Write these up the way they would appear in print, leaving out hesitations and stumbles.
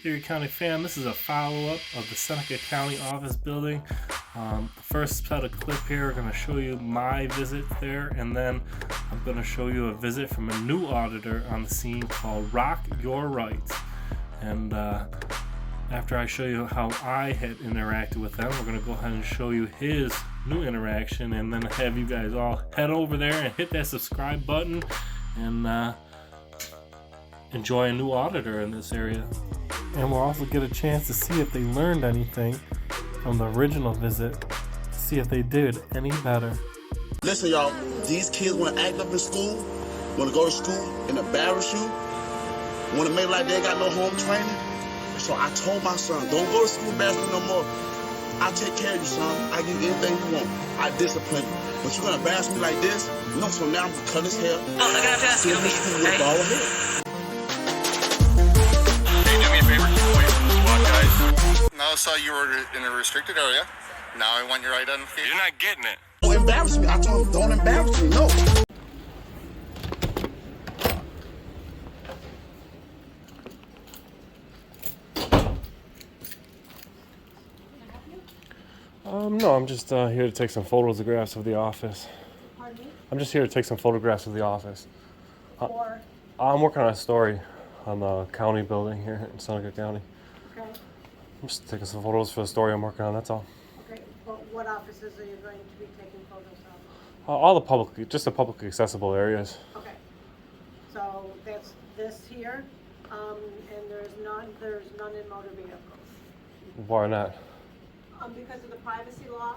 Erie County Fam, this is a follow-up of the Seneca County office building. The first set of clip here are going to show you my visit there, and then I'm going to show you a visit from a new auditor on the scene called Rock Your Rights. And after I show you how I had interacted with them, we're going to go ahead and show you his new interaction, and then have you guys all head over there and hit that subscribe button and enjoy a new auditor in this area. And we'll also get a chance to see if they learned anything from the original visit, see if they did any better. Listen, y'all, these kids want to act up in school, want to go to school and embarrass you, want to make like they got no home training. So I told my son, don't go to school embarrassing no more. I'll take care of you, son. I give you anything you want. I discipline you. But you're going to embarrass me like this? No, so now I'm going to cut his hair. Oh, I got to ask you. Now I saw you were in a restricted area. Now I want your identification. You're not getting it. Don't embarrass me. I told him, don't embarrass me. No. No, I'm just here to take some photographs of the office. Pardon me? I'm just here to take some photographs of the office. Or, I'm working on a story on the county building here in Seneca County. okay, I'm just taking some photos for the story I'm working on, that's all. okay, but what offices are you going to be taking photos of? All the public, just the publicly accessible areas. Okay, so that's this here, and there's none in motor vehicles. Why not? Because of the privacy law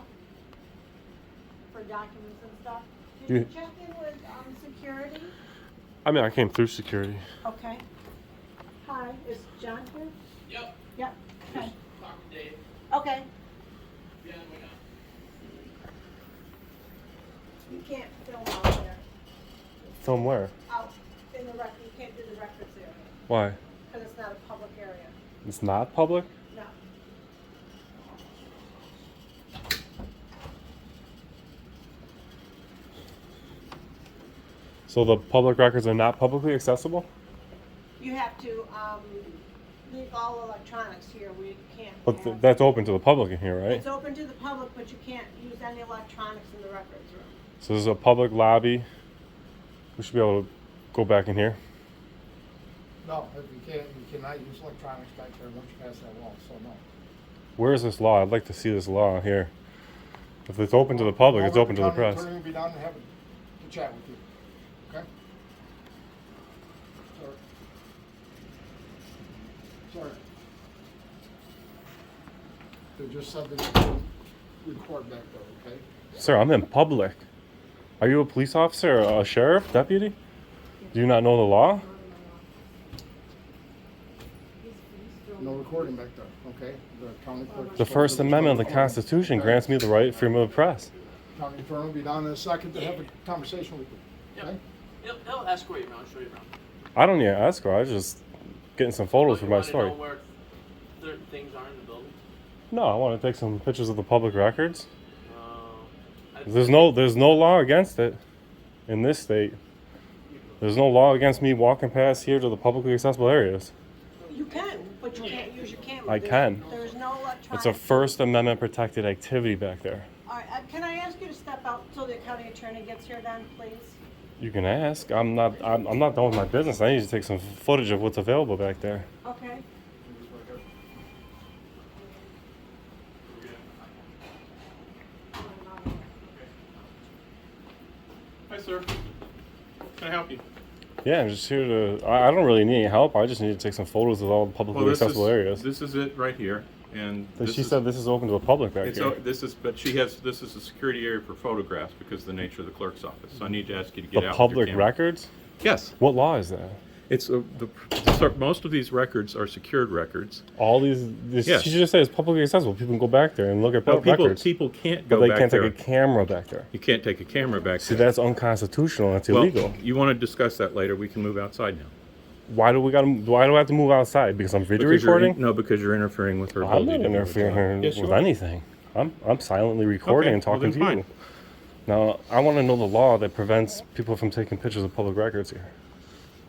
for documents and stuff. Did you check in with, security? I mean, I came through security. Okay. Hi, is John here? Yep. Yep, okay. Talk to Dave. Okay, Yeah, wait on. you can't film out there, Film where? out in the record, you can't do the records area, Why? because it's not a public area. It's not public? No. So the public records are not publicly accessible? You have to leave all electronics here. We can't. But have- that's open to the public in here, right? It's open to the public, but you can't use any electronics in the records room. So this is a public lobby. We should be able to go back in here. No, if you cannot use electronics back there once you pass that wall, so no. Where is this law? I'd like to see this law here. If it's open to the public, it's open to the press. County attorney will be down to have a chat with you, okay? Sorry. They just said that you can record back there, okay? Sir, I'm in public. Are you a police officer, a sheriff, deputy? Do you not know the law? No recording back there, okay? The county clerk. The First Amendment of the Constitution grants me the right freedom of the press. County attorney will be down in a second to have a conversation with you, okay? He'll escort you around, show you around. I don't need an escort. I was just getting some photos for my story. You want to know where certain things are in the building? No, I want to take some pictures of the public records. I'd There's say- no law against it in this state. There's no law against me walking past here to the publicly accessible areas. You can, but you can't use your camera. I can. There's no electronics. It's a First Amendment protected activity back there. All right, can I ask you to step out till the county attorney gets here then, please? You can ask. I'm not done with my business. I need to take some footage of what's available back there. Okay. Hi, sir. Can I help you? Yeah, I'm just here to. I don't really need any help. I just need to take some photos of all the publicly accessible areas. This is it right here, and But this she is, said this is open to the public back it's here. this is a security area for photographs because of the nature of the clerk's office. So I need to ask you to get The out. with public your camera. records? Yes, What law is that? it's most of these records are secured records. All these. Yes. She just said it's publicly accessible. People can go back there and look at No, public records. people can't But go they back can't there. take a camera back there. You can't take a camera back See, there. that's unconstitutional. That's Well, illegal. you want to discuss that later? We can move outside now. Why do I have to move outside? Because I'm video Because recording? No, because you're interfering with her. I'm ability not to do her interfering job. Yes, you with are. anything. I'm silently recording Okay, and well talking then to fine. you. Now, I want to know the law that prevents people from taking pictures of public records here.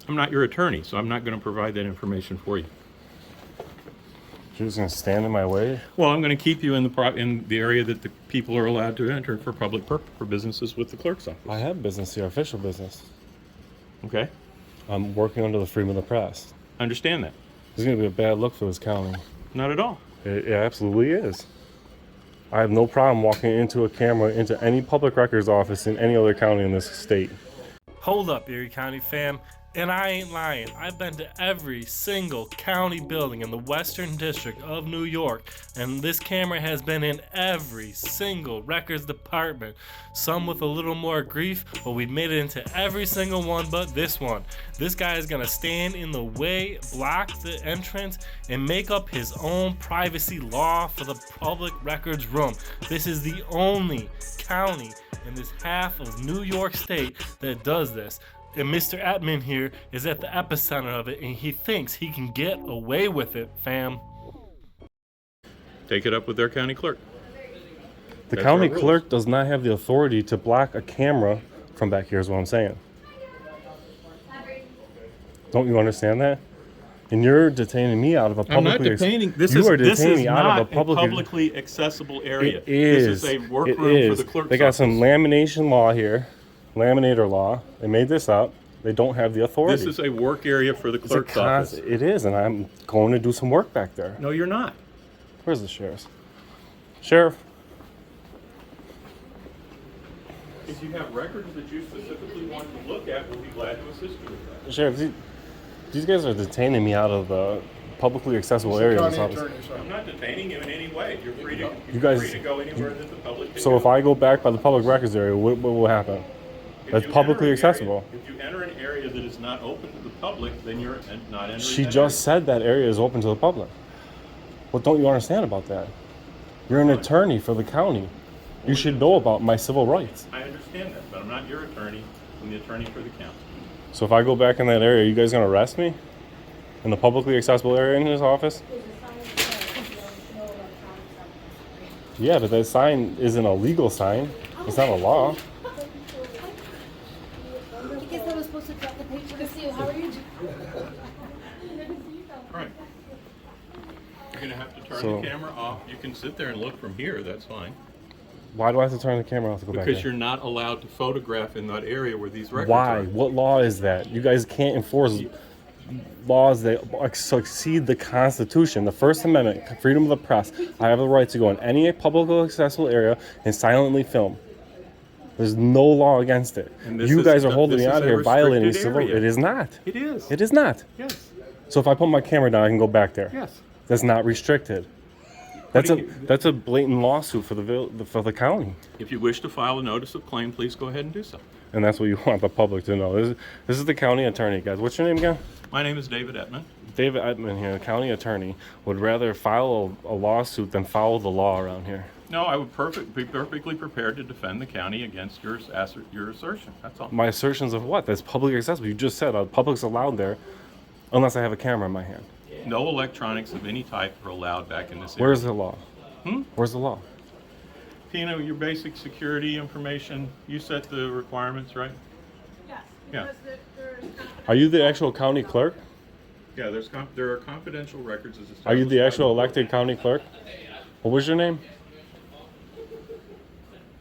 I'm not your attorney, so I'm not going to provide that information for you. You're just gonna stand in my way? Well, I'm going to keep you in the area that the people are allowed to enter for public purpose, for businesses with the clerk's office. I have business here, official business. Okay, I'm working under the freedom of the press. I understand that. This is gonna be a bad look for this county. Not at all. It absolutely is. I have no problem walking into a camera into any public records office in any other county in this state. Hold up, Erie County fam. And I ain't lying. I've been to every single county building in the Western District of New York, and this camera has been in every single records department. Some with a little more grief, but we've made it into every single one but this one. This guy is gonna stand in the way, block the entrance, and make up his own privacy law for the public records room. This is the only county in this half of New York State that does this. And Mr. Ettman here is at the epicenter of it, and he thinks he can get away with it, fam. Take it up with their county clerk. The That's county our rules. clerk does not have the authority to block a camera from back here is what I'm saying. Don't you understand that? And you're detaining me out of a I'm not publicly detaining. This you is are this detaining is me out not of a publicly publicly accessible area. It is. This is a It workroom for is. the clerk's They got some office. lamination law here, laminator law. They made this up. They don't have the authority. This is a work area for the It's a clerk's office. It is, and I'm going to do some work back there. No, you're not. Where's the sheriff? Sheriff, If you have records that you specifically want to look at, we'll be glad to assist you with that. Sheriff, these guys are detaining me out of the publicly accessible It's the area of this county office. attorney, sir. I'm not detaining you in any way. You're free to, You guys- free to go anywhere that the public can So go. if I go back by the public records area, what will happen? If That's you publicly enter an area- accessible. If you enter an area that is not open to the public, then you're not entering She that just said that area is open to the public. What don't you understand about that? You're an attorney for the county. You should know about my civil rights. area. I understand that, but I'm not your attorney. I'm the attorney for the county. So if I go back in that area, you guys gonna arrest me? In the publicly accessible area in his office? Yeah, but that sign isn't a legal sign. It's not a law. I guess I was supposed to drop the picture to see you. How are you? All right. You're gonna have to turn So- the camera off. You can sit there and look from here, that's fine. Why do I have to turn the camera off to go back Because there? you're not allowed to photograph in that area where these records Why? are. What law is that? You guys can't enforce laws that exceed the Constitution, the First Amendment, freedom of the press. I have the right to go in any publicly accessible area and silently film. There's no law against it. And this You is guys are the- holding this me is out a here violating restricted civil. area. It is not. It is. It is not. Yes. So if I put my camera down, I can go back there. Yes. That's not restricted. That's What a do you- that's a blatant lawsuit for the county, If you wish to file a notice of claim, please go ahead and do so. and that's what you want the public to know. This is the county attorney, guys. What's your name again? My name is David Ettman. David Ettman here, the county attorney, would rather file a lawsuit than follow the law around here. No, I would be perfectly prepared to defend the county against your assertion. That's all. My assertions of what? That's publicly accessible. You just said public's allowed there, unless I have a camera in my hand. No electronics of any type are allowed back in this area. Where's the law? Where's the law? Tina, your basic security information, you set the requirements, right? Yes, Yeah. because there's Are you the actual county clerk? Yeah, there are confidential records as established. Are you the by actual law. elected county clerk? What was your name?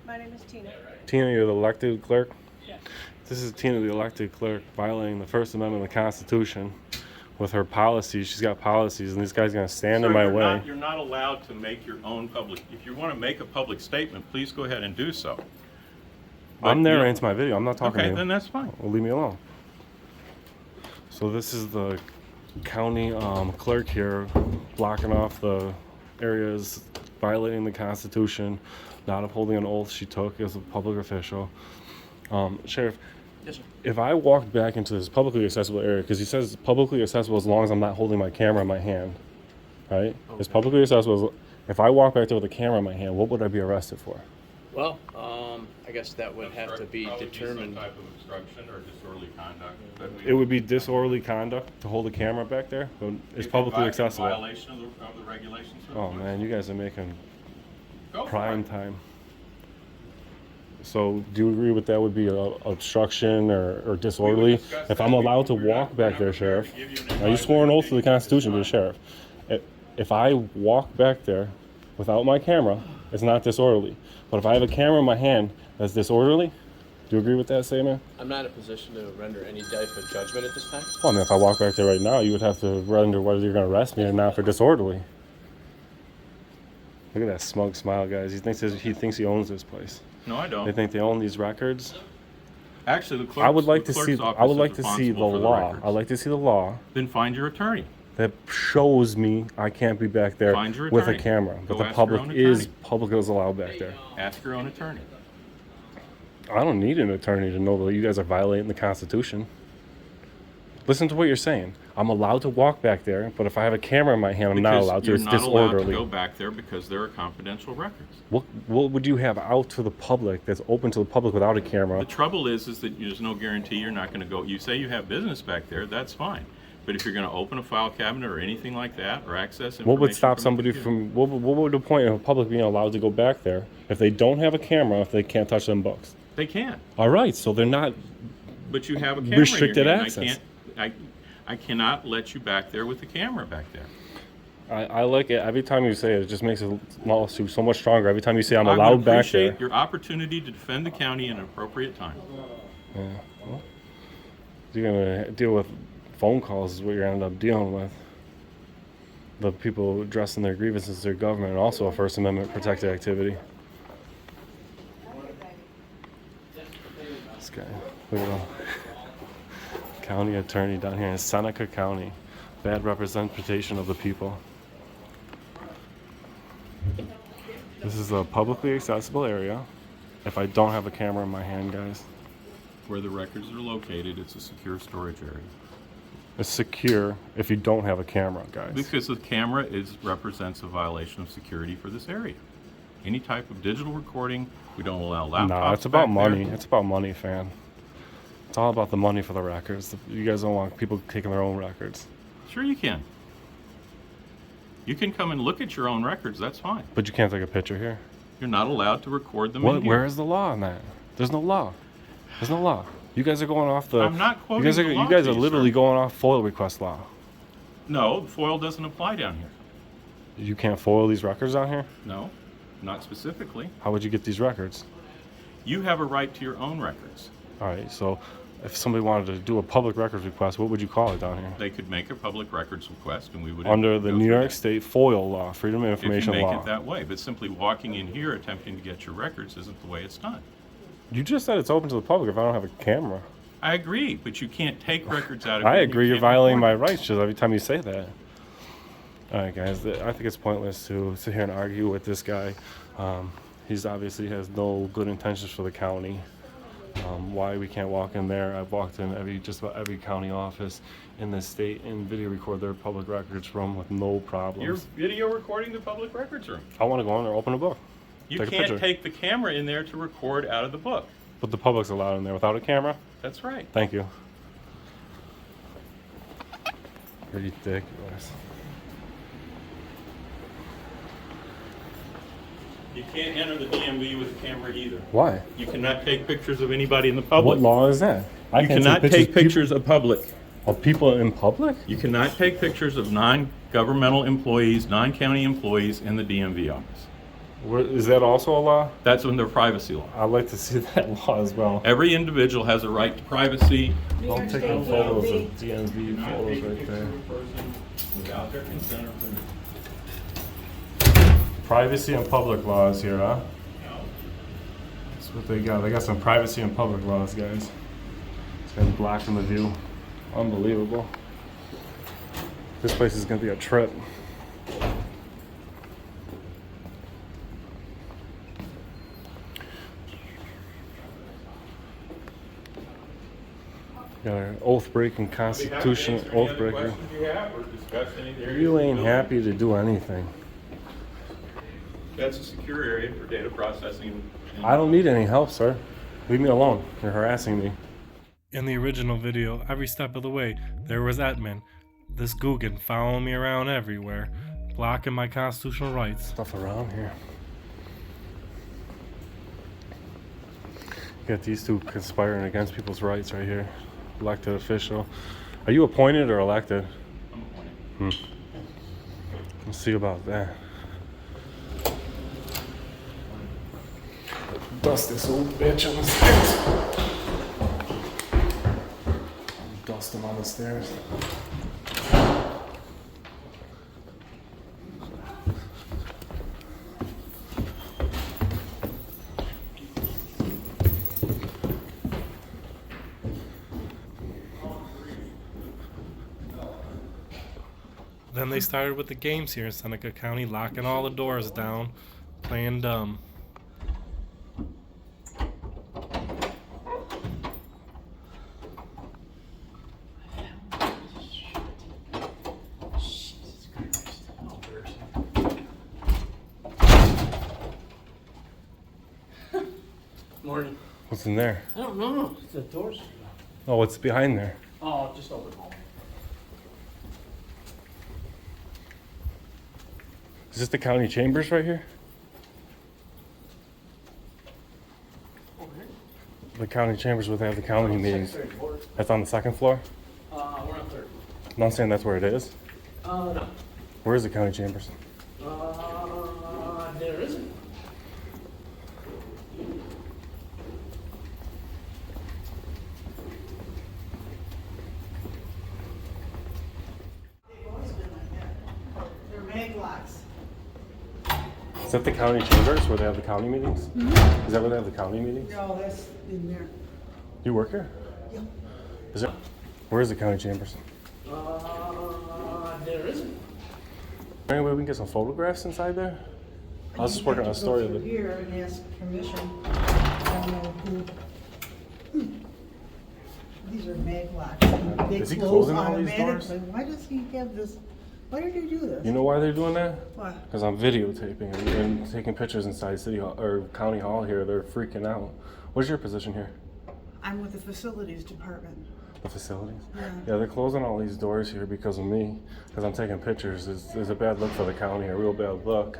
My name is Tina. Tina, you're the elected clerk? Yes. This is Tina, the elected clerk, violating the First Amendment of the Constitution with her policies. She's got policies, and this guy's going to stand in Sir, my you're way. You're not allowed to make your own public. If you want to make a public statement, please go ahead and do so. But I'm you- narrating to my video. I'm not talking to Okay, you. then that's fine. Well, leave me alone. So this is the county clerk here, blocking off the areas, violating the Constitution, not upholding an oath she took as a public official. Sheriff, Yes, sir. if I walked back into this publicly accessible area, because he says it's publicly accessible as long as I'm not holding my camera in my hand, right? It's publicly accessible. If I walk back there with a camera in my hand, what would I be arrested for? Well, I guess that would have to be Probably determined. some type of obstruction or disorderly conduct. but we- It would be disorderly conduct to hold a camera back there, but it's in publicly vi- accessible. In violation of the regulations. for the Oh police. man, you guys are making Go for prime it. time. So do you agree with that would be a obstruction or disorderly? discuss If that. I'm allowed to We're not- walk back we're there, not prepared Sheriff. to give you an Now you swore an oath to the advisory Constitution, to the opinion Sheriff. If I walk back there without my camera, it's not disorderly. But if I have a camera in my hand that's disorderly, do you agree with that statement? I'm not in a position to render any type of judgment at this time. Well, I mean, if I walk back there right now, you would have to render whether you're going to arrest me or not for disorderly. Look at that smug smile, guys. He thinks he owns this place. No, I don't. They think they own these records. Actually, the clerk's, I would like the to clerk's see. office I would is like to see the responsible for law. records. I'd like to see the law Then find your attorney. that shows me I can't be back there Find your with a attorney. camera. Go But the ask your public own is attorney. allowed back there. Ask your own attorney. I don't need an attorney to know that you guys are violating the Constitution. Listen to what you're saying. I'm allowed to walk back there, but if I have a camera in my hand, I'm not Because allowed to. you're It's not allowed to disorderly. go back there because there are confidential records. What would you have out to the public that's open to the public without a camera? The trouble is that there's no guarantee you're not going to go. You say you have business back there, that's fine. But if you're going to open a file cabinet or anything like that, or access information, What would stop from somebody a computer- from? What would the point of the public being allowed to go back there if they don't have a camera? If they can't touch them books? They can, All right, so they're not. but you have a camera. Restricted in your hand. access. I cannot let you back there with the camera back there. I like it. Every time you say it, it just makes the lawsuit so much stronger. Every time you say I'm I would allowed back there. appreciate your opportunity to defend the county in an appropriate time. Yeah. Well, you're gonna deal with phone calls is what you're gonna end up dealing with. The people addressing their grievances to their government, and also a First Amendment protected activity. This guy, look at him. County Attorney down here in Seneca County. Bad representation of the people. This is a publicly accessible area. If I don't have a camera in my hand, guys. Where the records are located, it's a secure storage area. It's secure if you don't have a camera, guys. Because the camera represents a violation of security for this area. Any type of digital recording, we don't allow laptops. Nah, it's about back there. money. It's about money, fan. It's all about the money for the records. You guys don't want people taking their own records. Sure you can. You can come and look at your own records, that's fine. But you can't take a picture here. You're not allowed to record them in here. Where is the law on that? There's no law. There's no law. You guys are going off the. I'm not quoting You guys are, the law you guys to are you, literally sir. going off FOIL request law. No, the FOIL doesn't apply down here. You can't FOIL these records down here? No, not specifically. How would you get these records? You have a right to your own records. All right, so if somebody wanted to do a public records request, what would you call it down here? They could make a public records request and we would Under the go New through York that. State FOIL law, Freedom of If you Information make law. it that way, but simply walking in here attempting to get your records isn't the way it's done. You just said it's open to the public if I don't have a camera. I agree, but you can't take records out of it. I and you agree, you're can't violating my record rights just every time you say that. All right, guys, I think it's pointless to sit here and argue with this guy. He's obviously has no good intentions for the county. Why we can't walk in there? I've walked in just about every county office in this state and video record their public records from with no problems. You're video recording the public records room. I want to go in there, open a book. You Take a can't picture. take the camera in there to record out of the book. But the public's allowed in there without a camera? That's right. Thank you. Ridiculous. You can't enter the DMV with a camera either. Why? You cannot take pictures of anybody in the public. What law is that? I You can't cannot take pictures of public. of people in public? You cannot take pictures of non-governmental employees, non-county employees in the DMV office. Is that also a law? That's under privacy law. I'd like to see that law as well. Every individual has a right to privacy. Don't take no photos of DMV photos right there. Without their consent or permission. Privacy and public laws here, huh? That's what they got. They got some privacy and public laws, guys. It's gonna be blocking the view. Unbelievable. This place is gonna be a trip. Got an oath-breaking constitution, oath-breaker. You ain't happy to do anything. That's a secure area for data processing. I don't need any help, sir. Leave me alone. You're harassing me. In the original video, every step of the way, there was Ettman, this Guggen, following me around everywhere, blocking my constitutional rights. Stuff around here. Got these two conspiring against people's rights right here. Elected official. Are you appointed or elected? I'm appointed. We'll see about that. Dust this old bitch on the stairs. Dust him on the stairs. Then they started with the games here in Seneca County, locking all the doors down, playing dumb. Morning. What's in there? I don't know. The doors. Oh, what's behind there? Oh, just open. Is this the county chambers right here? Over here. The county chambers where they have the county meetings. Secretary board. That's on the second floor? We're on third. I'm not saying that's where it is. No. Where is the county chambers? There isn't. They're mag locks. Is that the county chambers where they have the county meetings? Mm-hmm. Is that where they have the county meetings? No, that's in there. You work here? Yep. Is it? Where is the county chambers? There isn't. Any way we can get some photographs inside there? I was just working on a story of Go it. through here and ask permission. I don't know who. These are mag locks. They Is he close closing all these doors? automatically. Why does he have this? Why did he do this? You know why they're doing that? Why? Because I'm videotaping and taking pictures inside City Hall or County Hall here. They're freaking out. What's your position here? I'm with the facilities department. The facilities? Yeah. Yeah, they're closing all these doors here because of me. Because I'm taking pictures. It's a bad look for the county, a real bad look.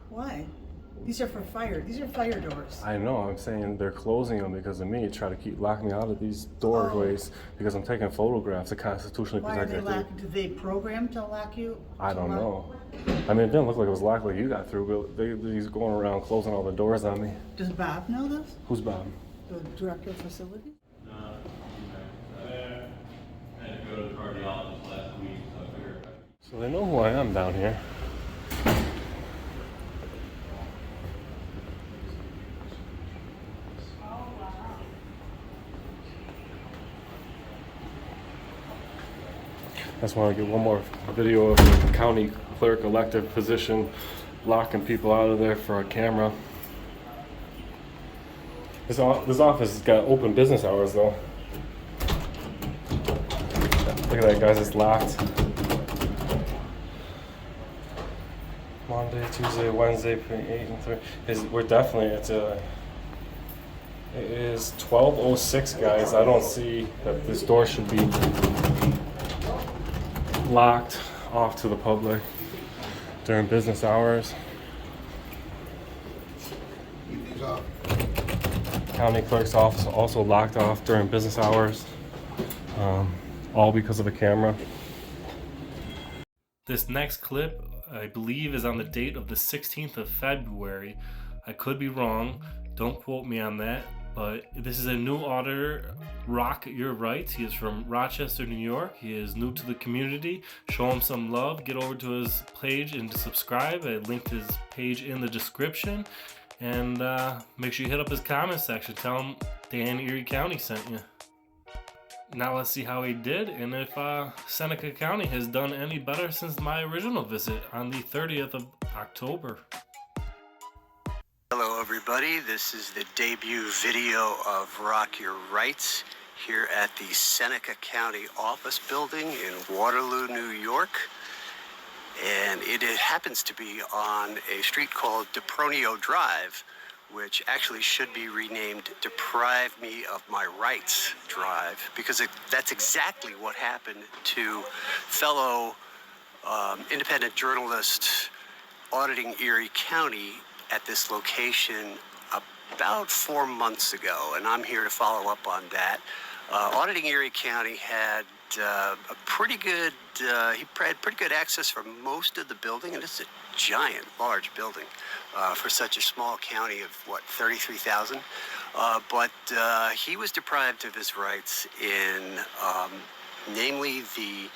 Why? These are for fire. These are fire doors. I know, I'm saying they're closing them because of me, try to lock me out of these doorways because I'm taking photographs of constitutionally Why are they protected. locked? Do they program to lock you? I don't know. I mean, it didn't look like it was locked like you got through, but he's going around closing all the doors on me. Does Bob know this? Who's Bob? The director of facilities? So they know who I am down here. I just want to get one more video of the county clerk elected position locking people out of there for a camera. This office has got open business hours though. Look at that, guys, it's locked. Monday, Tuesday, Wednesday, between 8 and 3. We're definitely, it is 12:06, guys. I don't see that this door should be locked off to the public during business hours. County clerk's office also locked off during business hours, all because of a camera. This next clip, I believe, is on the date of the 16th of February. I could be wrong, don't quote me on that, but this is a new auditor, Rock Your Rights. He is from Rochester, New York. He is new to the community. Show him some love. Get over to his page and subscribe. I linked his page in the description. And make sure you hit up his comment section. Tell him Dan Erie County sent you. Now let's see how he did and if Seneca County has done any better since my original visit on the 30th of October. Hello everybody, this is the debut video of Rock Your Rights here at the Seneca County office building in Waterloo, New York. And it happens to be on a street called Depronio Drive, which actually should be renamed Deprive Me of My Rights Drive, because that's exactly what happened to fellow independent journalists auditing Erie County at this location about 4 months ago, and I'm here to follow up on that. Auditing Erie County had a pretty good, he had pretty good access for most of the building, and it's a giant, large building for such a small county of, what, 33,000? But he was deprived of his rights in, namely the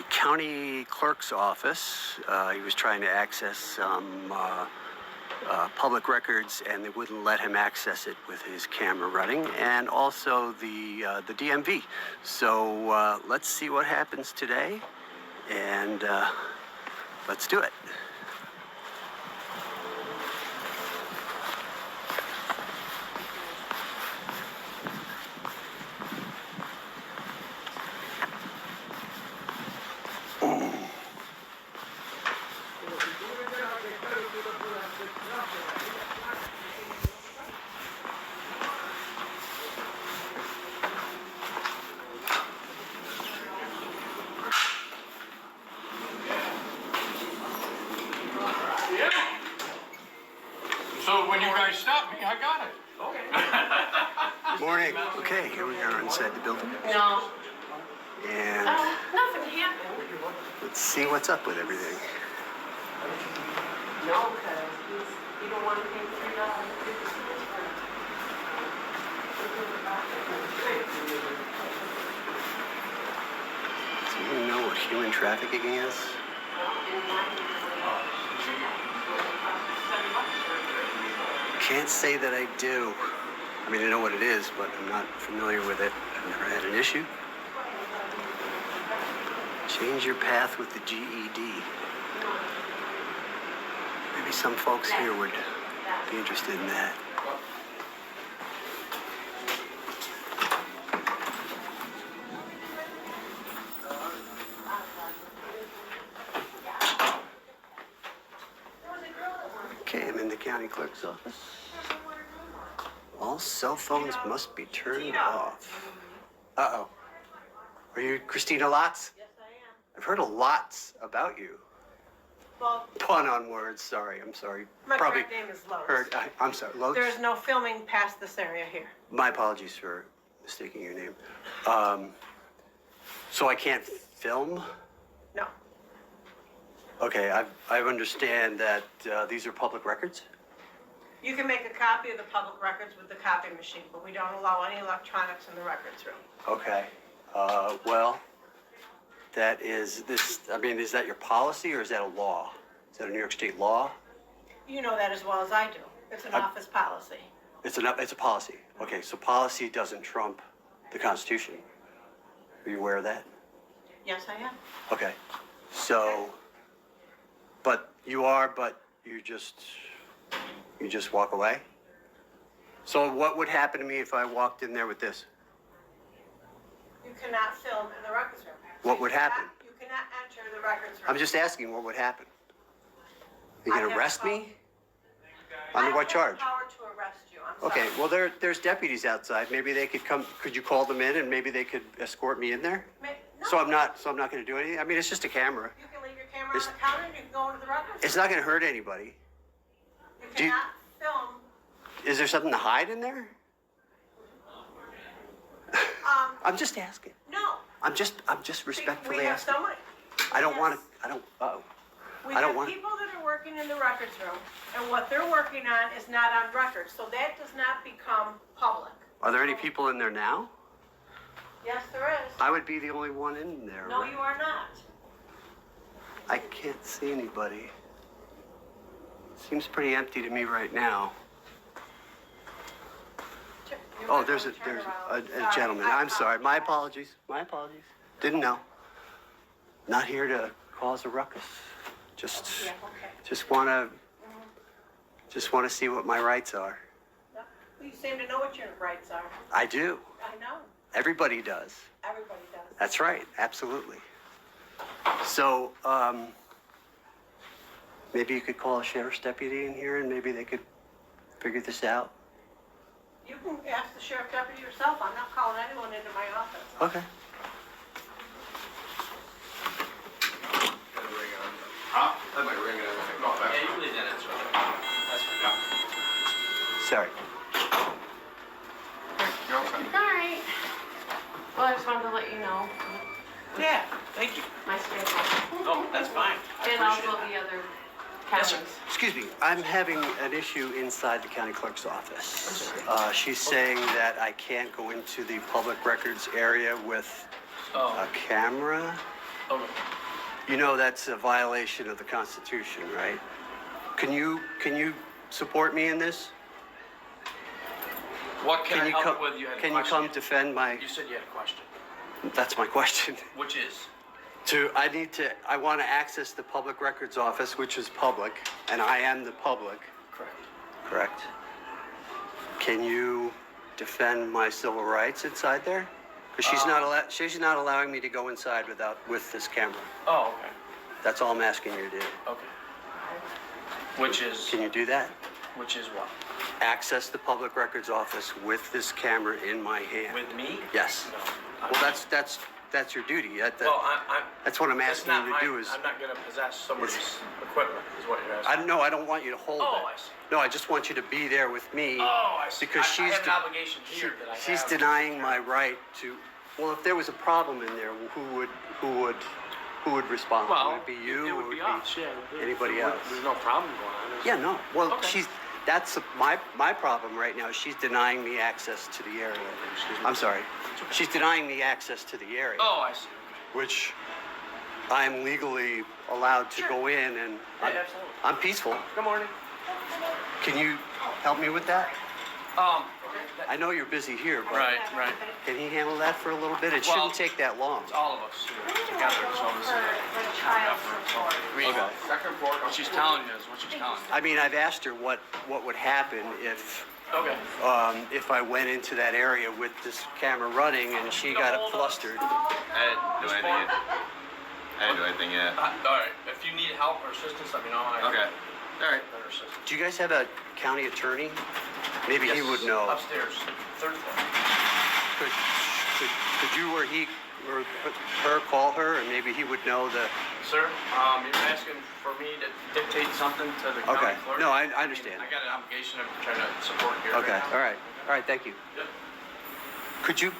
county clerk's office. He was trying to access some public records, and they wouldn't let him access it with his camera running, and also the DMV. So let's see what happens today, and let's do it. So when you guys stop me, I got it. Okay. Morning. Okay, here we are inside the building. No. And Nothing happened. let's see what's up with everything. No, because you don't want to pay $3.50 for it. Do you know what human trafficking is? Can't say that I do. I mean, I know what it is, but I'm not familiar with it. I've never had an issue. Change your path with the GED. Maybe some folks here would be interested in that. Okay, I'm in the county clerk's office. All cell phones must be turned off. Uh-oh. Are you Christina Lotz? Yes, I am. I've heard a lots about you. Well, Pun on words, sorry, I'm sorry. my correct name is Lowe's. I'm sorry, Lotz? There's no filming past this area here. My apologies for mistaking your name. So I can't film? No. Okay, I understand that these are public records? You can make a copy of the public records with the copy machine, but we don't allow any electronics in the records room. Okay, well, that is this, I mean, is that your policy or is that a law? Is that a New York State law? You know that as well as I do. It's an office policy. It's a policy. Okay, so policy doesn't trump the Constitution. Are you aware of that? Yes, I am. Okay, so, but you just walk away? So what would happen to me if I walked in there with this? You cannot film in the records room. What would happen? You cannot enter the records room. I'm just asking, what would happen? You I gonna have arrest power- me? Under what charge? I don't have the power to arrest you. I'm Okay, sorry. well, there's deputies outside. Maybe they could come, could you call them in and maybe they could escort me in there? No. So I'm not gonna do anything? I mean, it's just a camera. You can leave your camera on the counter and you can go into the records It's room. not gonna hurt anybody. You do you- cannot film. Is there something to hide in there? I'm just asking. No. I'm just respectfully We have asking. someone. I don't Yes. wanna, uh-oh. We I don't have want- people that are working in the records room, and what they're working on is not on record, so that does not become public. Are there any people in there now? Yes, there is. I would be the only one in there, No, right? you are not. I can't see anybody. Seems pretty empty to me right now. You're Oh, not there's gonna turn a around. Sorry, gentleman. I I'm sorry. My apologize. apologies. Didn't know. Not here to cause a ruckus. Just Yeah, okay. just wanna see what my rights are. No, you seem to know what your rights are. I do. I know. Everybody does. Everybody does. That's right. Absolutely. So, maybe you could call a sheriff's deputy in here and maybe they could figure this out. You can ask the sheriff deputy yourself. I'm not calling anyone into my office. Okay. Huh? That might ring and everything. No, Yeah, you can leave that answer. That's fine. Sorry. All right. Well, I just wanted And also the other cameras. Excuse me, I'm having an issue inside the county clerk's office. She's saying that I can't go into the public records area with a camera. Oh, no. You know that's a violation of the Constitution, right? Can you support me in this? What can I help come, you with? You had a can you question. come defend my? You said you had a question. That's my question. Which is? I want to access the public records office, which is public, and I am the public. Correct. Correct. Can you defend my civil rights inside there? Because she's not allowing me to go inside with this camera. Oh, okay. That's all I'm asking you to do. Okay. Which is? Can you do that? Which is what? Access the public records office with this camera in my hand. With me? Yes. No. Well, that's your duty. That's what I'm asking you to do. I'm not going to possess somebody's equipment, is what you're asking. I don't want you to hold it. I see. No, I just want you to be there with me. Oh, I see. Because I have an obligation here that I have. She's denying my right to. Well, if there was a problem in there, who would respond? Well, would it be you? It would be us. Yeah. Anybody else? There's no problem going on. Yeah, no. Well, Okay. That's my problem right now. She's denying me access to the area. I'm sorry. She's denying me access to the area. Oh, I see. Which I'm legally allowed to go in, and Yeah, absolutely. I'm peaceful. Good morning. Can you help me with that? I know you're busy here, but Right. can he handle that for a little bit? It shouldn't take that long. It's all of us together. So this is child support. Okay. Second report. What she's telling you is what she's telling you. I mean, I've asked her what would happen if Okay. if I went into that area with this camera running and she got flustered. I didn't do anything yet. All right. If you need help or assistance, let me know. Okay. All right. Better assistance. Do you guys have a county attorney? Maybe he Yes, would know. Upstairs, third floor. Could you or he or her call her, and maybe he would know the. Sir, you're asking for me to dictate something to the county Okay. clerk? No, I understand. I got an obligation of trying to support here. Okay. Right now. All right. Thank you. Yep. Could you?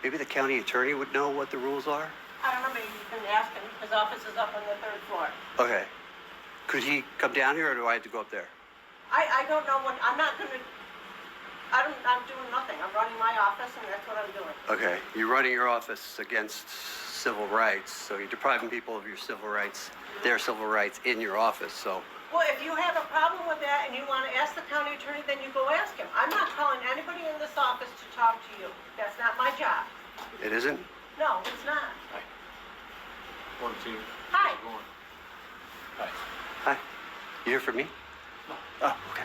Maybe the county attorney would know what the rules are. I don't know, maybe you can ask him. His office is up on the third floor. Okay. Could he come down here, or do I have to go up there? I don't know what, I'm doing nothing. I'm running my office and that's what I'm doing. Okay. You're running your office against civil rights, so you're depriving people of your civil rights, their civil rights in your office. So. Well, if you have a problem with that and you want to ask the county attorney, then you go ask him. I'm not calling anybody in this office to talk to you. That's not my job. It isn't? No, it's not. One, two. Hi. Hi. Hi. You here for me? No. Oh, okay.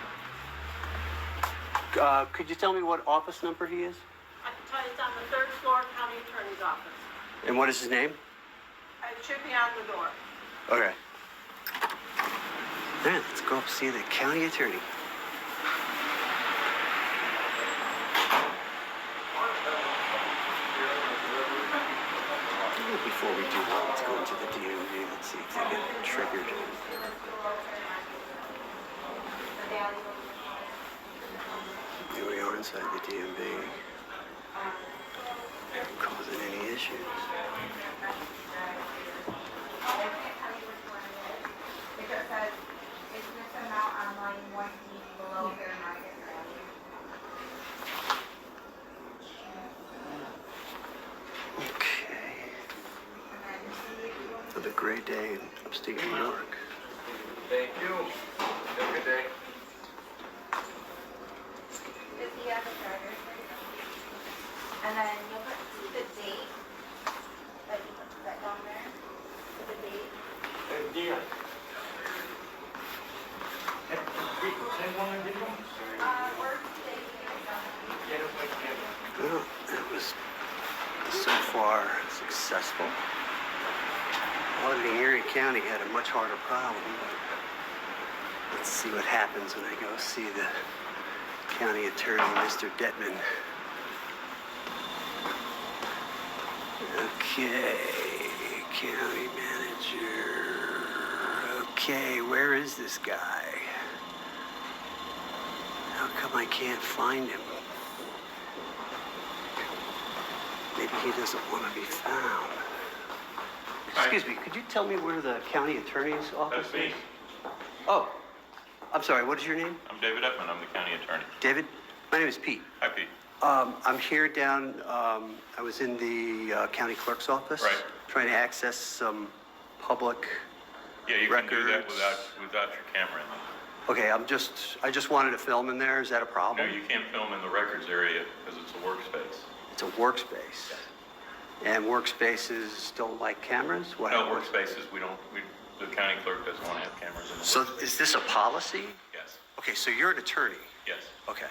Could you tell me what office number he is? I can tell you it's on the third floor county attorney's office. And what is his name? It should be on the door. Okay. All right, let's go up and see the county attorney. Before we do that, let's go into the DMV. Let's see if they get triggered. Here we are inside the DMV. Causing any issues. Another great day in upstate New York. Thank you. Have a good day. And then you'll put the date that you put that down there. Put the date. Well, it was so far successful. Auditing Erie County had a much harder problem. Let's see what happens when I go see the county attorney, Mr. Ettman. Okay, county manager. Okay, where is this guy? How come I can't find him? Maybe he doesn't want to be found. Excuse me, could you tell me where the county attorney's office is? That's me. Oh, I'm sorry, what is your name? I'm David Ettman. I'm the county attorney. David? My name is Pete. Hi, Pete. I'm here down, I was in the county clerk's office. Right. Trying to access some public Yeah, you can do that records. without your camera in there. Okay, I just wanted to film in there. Is that a No, problem? you can't film in the records area because it's a workspace. It's a workspace. And workspaces don't like cameras? What? No, workspaces, the county clerk doesn't want to have cameras in the So workspace. is this a policy? Yes, Okay, so you're an attorney. yes, Okay.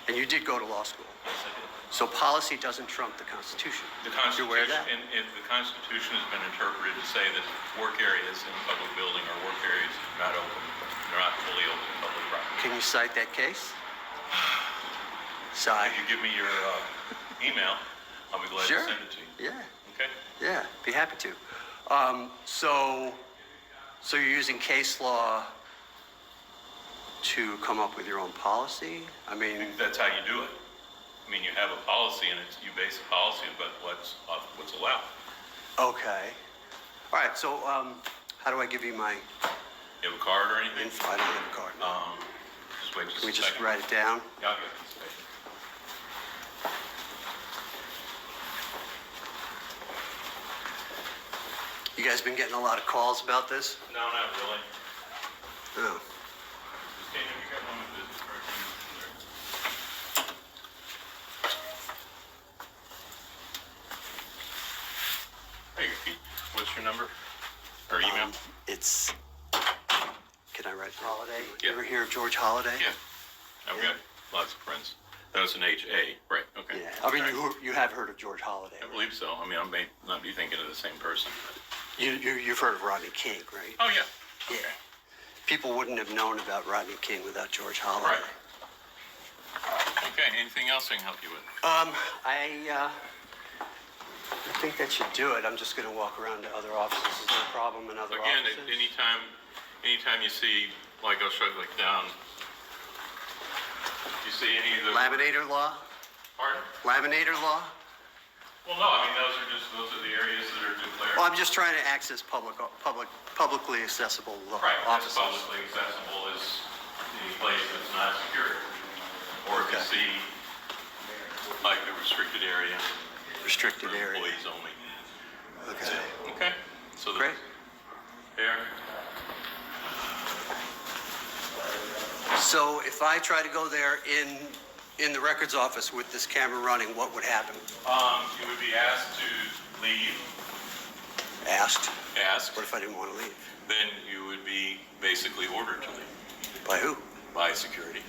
And you did go to law school. yes, I did. So policy doesn't trump the Constitution. The You're aware of Constitution, that? the Constitution has been interpreted to say that work areas in a public building or work areas are not open, they're not fully open to public property. Can you cite that case? Cite. If you give me your email, I'll be glad Sure. to send it to you. Yeah. Okay? Yeah, be happy to. So you're using case law to come up with your own policy? I mean, That's how you do it. I mean, you have a policy and you base a policy about what's allowed. okay. All right, so how do I give you my You have a card or anything? info? I don't have a card. Just wait Can we a just second. write it down? Yeah, I'll get a piece of paper. You guys been getting a lot of calls about this? No, not really. Oh. Just came in, you got one with business card. Hey, Pete, what's your number? Or email? It's, can I write Holiday? Yeah. You ever hear of George Holiday? Yeah. I've got lots of friends. That was an H.A., right, okay. Yeah. I mean, All right. you have heard of George Holiday. I believe so. I mean, I may not be thinking of the same person. But... You've heard of Rodney King, right? Oh, yeah. Yeah. People wouldn't have known about Rodney King without George Holiday. Right. Okay, anything else I can help you with? I think that should do it. I'm just going to walk around to other offices. Is there a problem in other Again, offices? anytime you see, like I'll show you, like down, you see any of the... Laminator law? Pardon? Laminator law? Well, no, I mean, those are the areas that are declared. Well, I'm just trying to access publicly accessible Right, that's offices. publicly accessible as any place that's not secure. Or if you Okay. see, like the restricted area. Restricted for area. employees only. That's Okay. it. Okay? So Great. There. So if I try to go there in the records office with this camera running, what would happen? You would be asked to leave. Asked? Asked. What if I didn't want to leave? Then you would be basically ordered to leave By who? by security.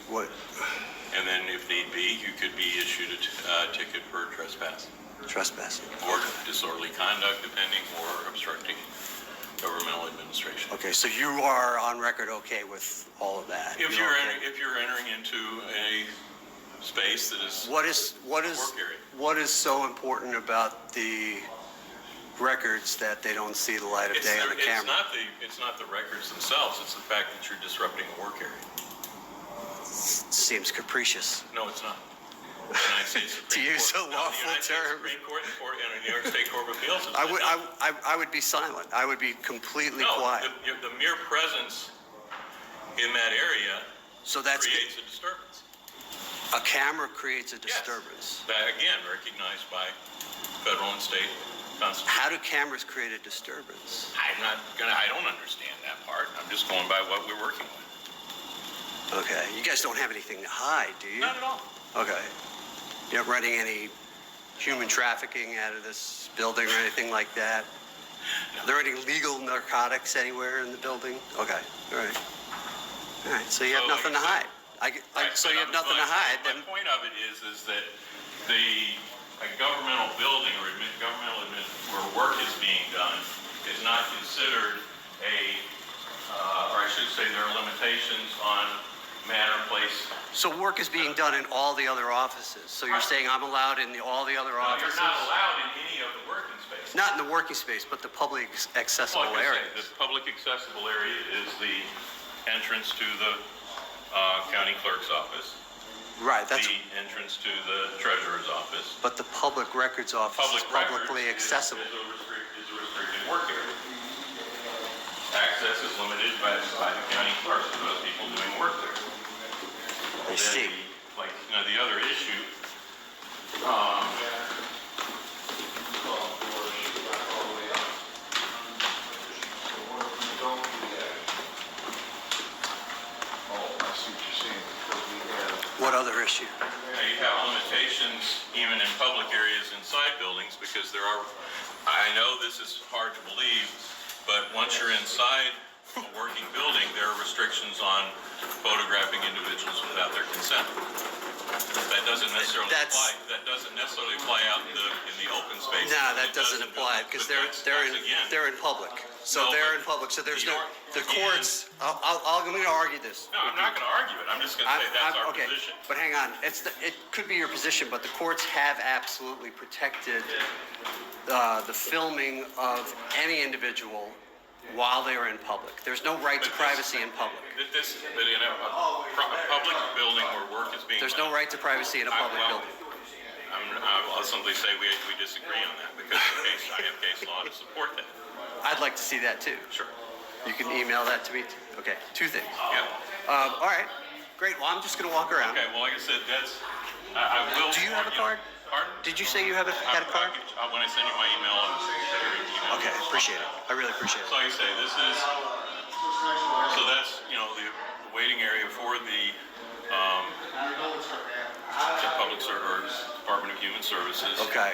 What? And then if need be, you could be issued a ticket for trespass Trespassing. or disorderly conduct, depending, or obstructing governmental administration. Okay, so you are on record okay with all of that? If You're you're okay. entering into a space that is What is work area. what is so important about the records that they don't see the light of day on the camera? It's not the records themselves. It's the fact that you're disrupting a work area. Seems capricious. No, it's not. The United States Supreme To use Court- a lawful no, the United States term. Supreme Court and the New York State Court of Appeals. has I said would no. I would be silent. I would be completely No, quiet. the mere presence in that area So that's creates a disturbance. a camera creates a Yes. disturbance. That, again, recognized by federal and state constitutions. How do cameras create a disturbance? I don't understand that part. I'm just going by what we're working with. Okay, you guys don't have anything to hide, do you? Not at all. Okay. You're not running any human trafficking out of this building or anything like that? Are there any legal narcotics anywhere in the building? Okay, all right. All right, so you have So, nothing like to I hide. Right, So but you have nothing to hide, My then point of it is that a governmental building or where work is being done is not considered or I should say there are limitations on manner, place. So work is being done in all the other offices. So you're saying I'm allowed in all the other No, offices? you're not allowed in any of the working spaces. Not in the working space, but the public accessible Like I areas. say, the public accessible area is the entrance to the county clerk's office. Right, that's, The entrance to the treasurer's office. but the public records office is publicly records accessible. Is a restricted work area. Access is limited by the county clerk to those people doing work there. I see. Like, the other issue, What other issue? you have limitations even in public areas inside buildings because there are, I know this is hard to believe, but once you're inside a working building, there are restrictions on photographing individuals without their consent. That doesn't necessarily apply. That doesn't necessarily apply out in the open space. No, that doesn't apply because they're in public. So No, they're but in public. So there's no the again- courts. I'm going to argue this. No, I'm not going to argue it. I'm just going to say that's our okay, position. but hang on. It could be your position, but the courts have absolutely protected the filming of any individual while they are in public. There's no right to privacy in public. But in a public building where work is being There's done. no right to privacy in a public building. I'll simply say we disagree on that because I have case law to support that. I'd like to see that too. Sure. You can email that to me. Okay, two things. Yeah. All right, great. Well, I'm just going to walk around. Okay. Well, like I said, I will. Do you have a card? Pardon? Did you say you had a card? When I send you my email, I'll send you your email. Okay, appreciate it. I really appreciate it. So like I say, that's the waiting area for the Public Service Department of Human Services. Okay.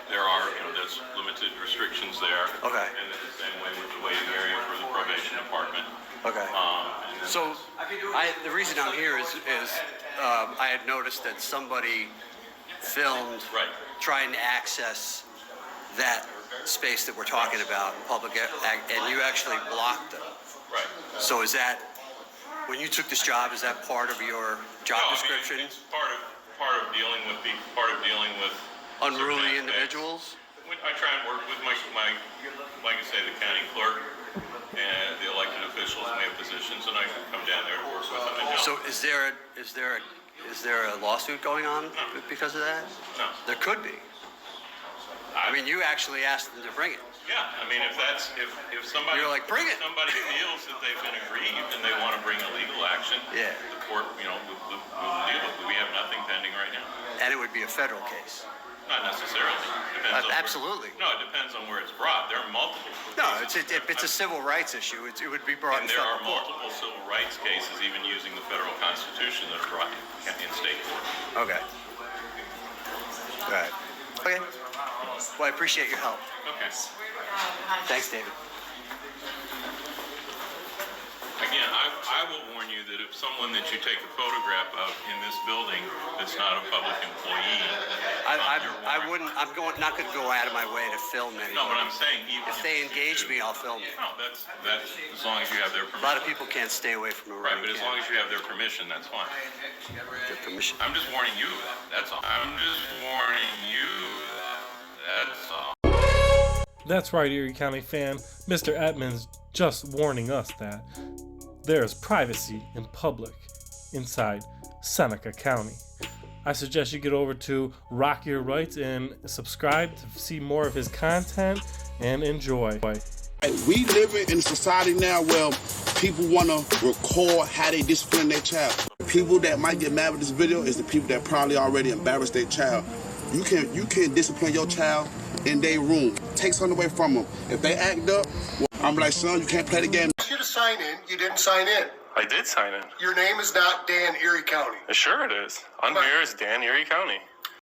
There are there's limited restrictions there. Okay. And then the same way with the waiting area for the probation department. Okay. And then So, the reason I'm here is I had noticed that somebody filmed Right. trying to access that space that we're talking about in public, and you actually blocked them. Right. So is that, when you took this job, is that part of your job description? It's part of dealing with Unruly certain aspects. individuals? I try and work with my like I say, the county clerk and the elected officials in their positions, and I come down there to work with them and help. So is there a lawsuit going on because of that? No. There could be. I mean, you actually asked them to bring it. Yeah, I mean, if somebody You're like, bring it. somebody feels that they've been aggrieved and they want to bring a legal action, Yeah. the court, we'll deal with it. We have nothing pending right now. And it would be a federal case. Not necessarily. Depends on Absolutely. it depends on where it's brought. There are multiple. No, cases. it's a civil rights issue. It would be brought in And there are federal court. multiple civil rights cases, even using the federal constitution, that are brought in state court. Okay. All right. Okay. Well, I appreciate your help. Okay. Thanks, David. Again, I will warn you that if someone that you take a photograph of in this building that's not a public employee, I wouldn't. I'm not going to go out of my way to film anybody. No, but I'm saying even If they engage me, I'll film it. No, that's as long as you have their A lot permission. of people can't stay away from the Right, road. but as long as you have their permission, that's fine. Their permission. I'm just warning you. That's all. I'm just warning you. That's all. That's right, Erie County Fam. Mr. Ettman's just warning us that there's privacy in public inside Seneca County. I suggest you get over to Rock Your Rights and subscribe to see more of his content and enjoy. We live in a society now where people want to record how they discipline their child. The people that might get mad with this video is the people that probably already embarrassed their child. You can discipline your child in their room. Take something away from them. If they act up, well, I'm like, son, you can't play the game. I asked you to sign in. You didn't sign in. I did sign in. Your name is not Dan Erie County. Sure it is. On here is Dan Erie County.